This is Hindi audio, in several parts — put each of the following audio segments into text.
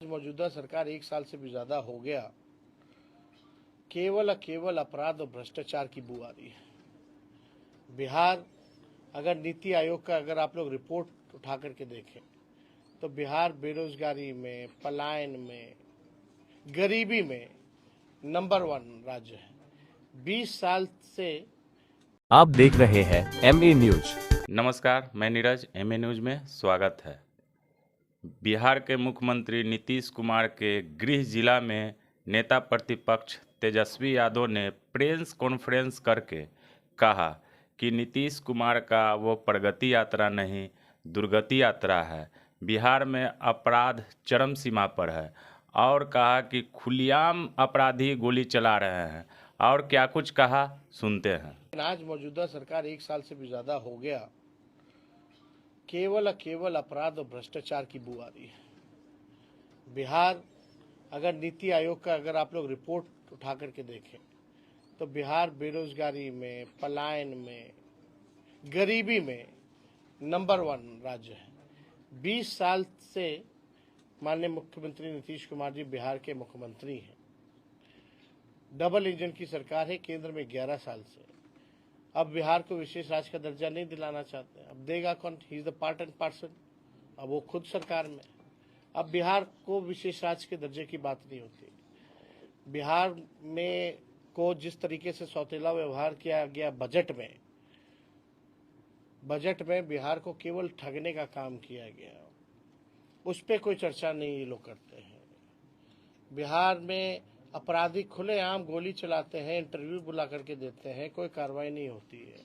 मौजूदा सरकार 1 साल से भी ज्यादा हो गया, केवल अपराध और भ्रष्टाचार की बू आ रही है। बिहार, अगर नीति आयोग का अगर आप लोग रिपोर्ट उठा करके देखें तो बिहार बेरोजगारी में, पलायन में, गरीबी में नंबर 1 राज्य है। 20 साल से आप देख रहे हैं MA न्यूज। नमस्कार, मैं नीरज। MA न्यूज में स्वागत है। बिहार के मुख्यमंत्री नीतीश कुमार के गृह जिला में नेता प्रतिपक्ष तेजस्वी यादव ने प्रेस कॉन्फ्रेंस करके कहा कि नीतीश कुमार का वो प्रगति यात्रा नहीं, दुर्गति यात्रा है। बिहार में अपराध चरम सीमा पर है और कहा कि खुलेआम अपराधी गोली चला रहे हैं। और क्या कुछ कहा, सुनते हैं। आज मौजूदा सरकार 1 साल से भी ज्यादा हो गया, केवल अपराध और भ्रष्टाचार की बू आ रही है। बिहार, अगर नीति आयोग का अगर आप लोग रिपोर्ट उठा करके देखें तो बिहार बेरोजगारी में, पलायन में, गरीबी में नंबर 1 राज्य है। 20 साल से माननीय मुख्यमंत्री नीतीश कुमार जी बिहार के मुख्यमंत्री हैं। डबल इंजन की सरकार है केंद्र में 11 साल से। अब बिहार को विशेष राज्य का दर्जा नहीं दिलाना चाहते, अब देगा कौन? He is the part and parcel. अब वो खुद सरकार में। अब बिहार को विशेष राज्य के दर्जे की बात नहीं होती। बिहार में को जिस तरीके से सौतेला व्यवहार किया गया बजट में बिहार को केवल ठगने का काम किया गया, उस पर कोई चर्चा नहीं ये लोग करते हैं। बिहार में अपराधी खुलेआम गोली चलाते हैं, इंटरव्यू बुला करके देते हैं, कोई कार्रवाई नहीं होती है।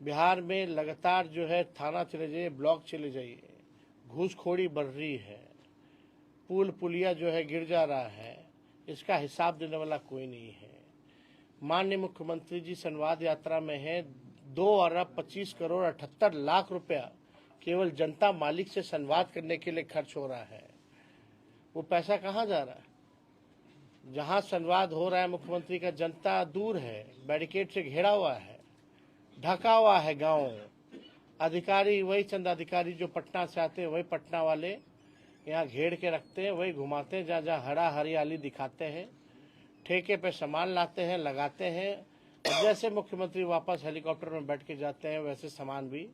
बिहार में लगातार जो है थाना चले जाइए, ब्लॉक चले जाइए, घूसखोरी बढ़ रही है, पुल पुलिया जो है गिर जा रहा है, इसका हिसाब देने वाला कोई नहीं है। माननीय मुख्यमंत्री जी संवाद यात्रा में है, 2 अरब 25 करोड़ 78 लाख रुपया केवल जनता मालिक से संवाद करने के लिए खर्च हो रहा है। वो पैसा कहाँ जा रहा है? जहां संवाद हो रहा है मुख्यमंत्री का, जनता दूर है, बैरिकेड से घेरा हुआ है, ढका हुआ है गांव। अधिकारी वही चंद अधिकारी जो पटना से आते हैं, वही पटना वाले यहाँ घेर के रखते हैं, वही घुमाते हैं, जहाँ जहाँ हरा हरियाली दिखाते हैं, ठेके पे सामान लाते हैं, लगाते हैं, और जैसे मुख्यमंत्री वापस हेलीकॉप्टर में बैठ के जाते हैं वैसे सामान भी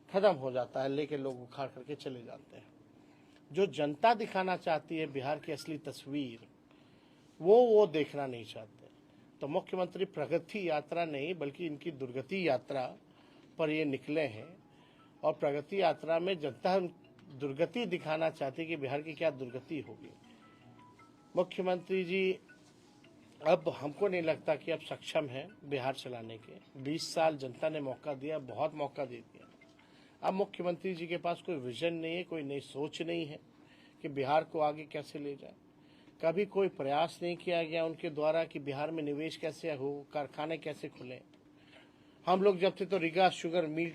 खत्म हो जाता है, लेके लोग उखाड़ करके चले जाते हैं। जो जनता दिखाना चाहती है बिहार की असली तस्वीर, वो देखना नहीं चाहते। तो मुख्यमंत्री प्रगति यात्रा नहीं बल्कि इनकी दुर्गति यात्रा पर ये निकले हैं, और प्रगति यात्रा में जनता दुर्गति दिखाना चाहती है कि बिहार की क्या दुर्गति होगी। मुख्यमंत्री जी अब हमको नहीं लगता कि अब सक्षम है बिहार चलाने के। 20 साल जनता ने मौका दिया, बहुत मौका दे दिया। अब मुख्यमंत्री जी के पास कोई विजन नहीं है, कोई नई सोच नहीं है कि बिहार को आगे कैसे ले जाए। कभी कोई प्रयास नहीं किया गया उनके द्वारा कि बिहार में निवेश कैसे हो, कारखाने कैसे खुले। हम लोग जब थे तो रीगा शुगर मिल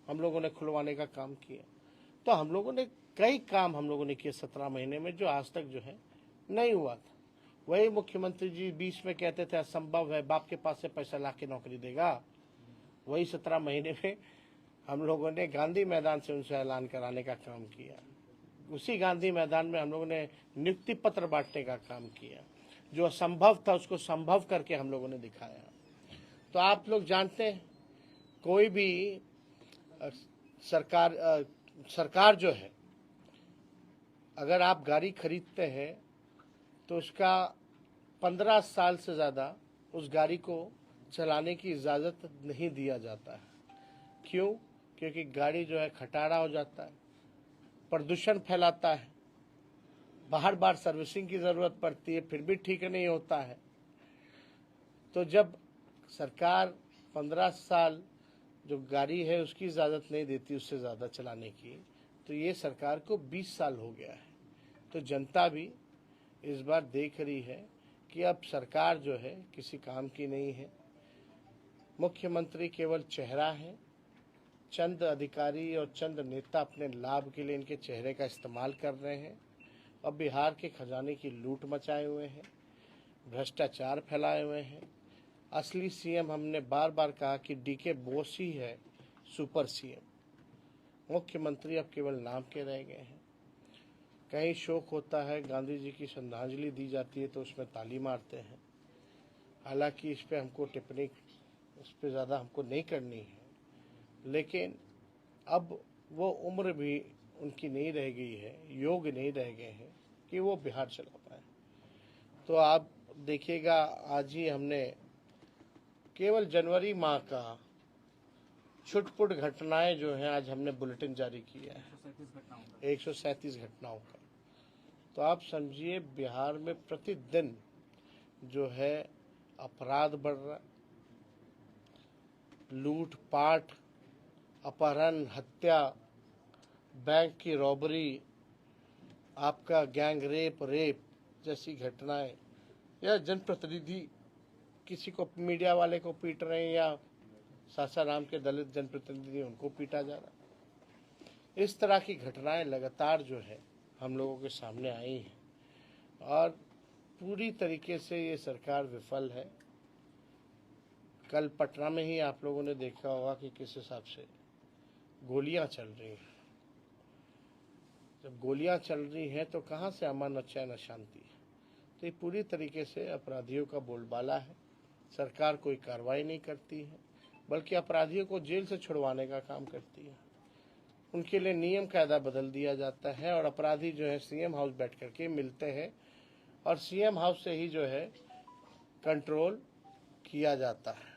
हम लोगों ने खुलवाने का काम किया। तो हम लोगों ने कई काम हम लोगों ने किए 17 महीने में, जो आज तक जो है नहीं हुआ था। वही मुख्यमंत्री जी बीच में कहते थे असंभव है, बाप के पास से पैसा ला के नौकरी देगा। वही 17 महीने में हम लोगों ने गांधी मैदान से उनसे ऐलान कराने का काम किया। उसी गांधी मैदान में हम लोगों ने नियुक्ति पत्र बांटने का काम किया। जो असंभव था उसको संभव करके हम लोगों ने दिखाया। तो आप लोग जानते हैं, कोई भी सरकार जो है, अगर आप गाड़ी खरीदते हैं तो उसका 15 साल से ज़्यादा उस गाड़ी को चलाने की इजाज़त नहीं दिया जाता है। क्यों? क्योंकि गाड़ी जो है खटारा हो जाता है, प्रदूषण फैलाता है, बार बार सर्विसिंग की ज़रूरत पड़ती है, फिर भी ठीक नहीं होता है। तो जब सरकार 15 साल जो गाड़ी है उसकी इजाज़त नहीं देती उससे ज़्यादा चलाने की, तो ये सरकार को 20 साल हो गया है। तो जनता भी इस बार देख रही है कि अब सरकार जो है किसी काम की नहीं है। मुख्यमंत्री केवल चेहरा है। चंद अधिकारी और चंद नेता अपने लाभ के लिए इनके चेहरे का इस्तेमाल कर रहे हैं और बिहार के खजाने की लूट मचाए हुए हैं, भ्रष्टाचार फैलाए हुए हैं। असली सीएम हमने बार बार कहा कि DK बोस ही है सुपर सीएम। मुख्यमंत्री अब केवल नाम के रह गए हैं। कहीं शोक होता है, गांधी जी की श्रद्धांजलि दी जाती है तो उसमें ताली मारते हैं। हालांकि इस पे हमको टिप्पणी इस पे ज़्यादा हमको नहीं करनी है, लेकिन अब वो उम्र भी उनकी नहीं रह गई है, योग नहीं रह गए हैं कि वो बिहार चला पाए। तो आप देखिएगा, आज ही हमने केवल जनवरी माह का छुटपुट घटनाएं जो हैं, आज हमने बुलेटिन जारी किया है 137 घटनाओं का। तो आप समझिए बिहार में प्रतिदिन जो है अपराध बढ़ रहा, लूटपाट, अपहरण, हत्या, बैंक की रॉबरी, आपका गैंग रेप जैसी घटनाएं, या जनप्रतिनिधि किसी को मीडिया वाले को पीट रहे हैं, या सासाराम के दलित जनप्रतिनिधि उनको पीटा जा रहा है। इस तरह की घटनाएं लगातार जो है हम लोगों के सामने आई हैं और पूरी तरीके से ये सरकार विफल है। कल पटना में ही आप लोगों ने देखा होगा कि किस हिसाब से गोलियां चल रही हैं। जब गोलियां चल रही हैं तो कहाँ से अमन और चैन और शांति है? तो ये पूरी तरीके से अपराधियों का बोलबाला है। सरकार कोई कार्रवाई नहीं करती है, बल्कि अपराधियों को जेल से छुड़वाने का काम करती है। उनके लिए नियम कायदा बदल दिया जाता है और अपराधी जो है सीएम हाउस बैठ करके मिलते हैं और सीएम हाउस से ही जो है कंट्रोल किया जाता है।